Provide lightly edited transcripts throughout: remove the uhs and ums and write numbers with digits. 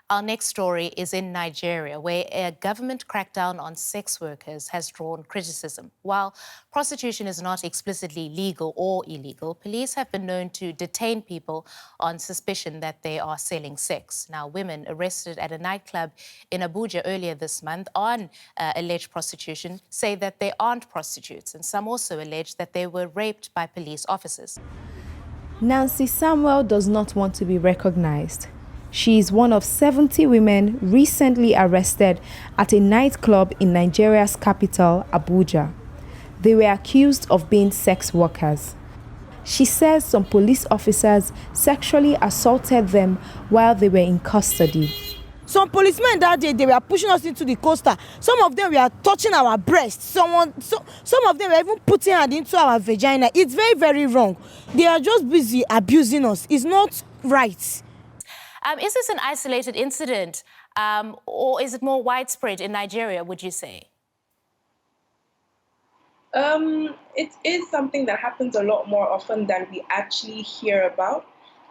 Our next story is in Nigeria, where a government crackdown on sex workers has drawn criticism. While prostitution is not explicitly legal or illegal, police have been known to detain people on suspicion that they are selling sex. Now, women arrested at a nightclub in Abuja earlier this month on alleged prostitution say that they aren't prostitutes, and some also allege that they were raped by police officers. Nancy Samuel does not want to be recognized. She is one of 70 women recently arrested at a nightclub in Nigeria's capital, Abuja. They were accused of being sex workers. She says some police officers sexually assaulted them while they were in custody. Some policemen that day, they were pushing us into the coaster. Some of them were touching our breasts. Some of them were even putting hand into our vagina. It's very, very wrong. They are just busy abusing us. It's not right. Is this an isolated incident or is it more widespread in Nigeria, would you say? It is something that happens a lot more often than we actually hear about.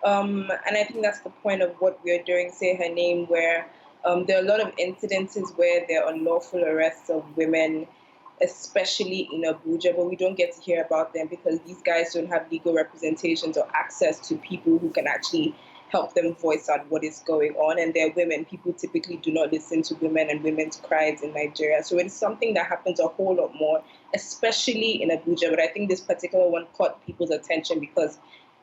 And I think that's the point of what we're doing, Say Her Name, where there are a lot of incidences where there are unlawful arrests of women, especially in Abuja, but we don't get to hear about them because these guys don't have legal representations or access to people who can actually help them voice out what is going on. And they're women. People typically do not listen to women and women's cries in Nigeria. So it's something that happens a whole lot more, especially in Abuja. But I think this particular one caught people's attention because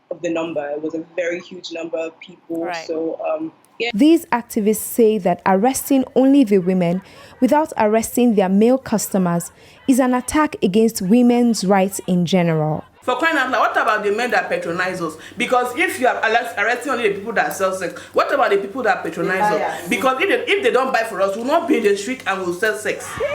of the number. It was a very huge number of people. Right. So, yeah. These activists say that arresting only the women without arresting their male customers is an attack against women's rights in general. For crying out loud, what about the men that patronize us? Because if you are arresting only the people that sell sex, what about the people that patronize us? Because if they don't buy for us, we'll not be in the street and we'll sell sex.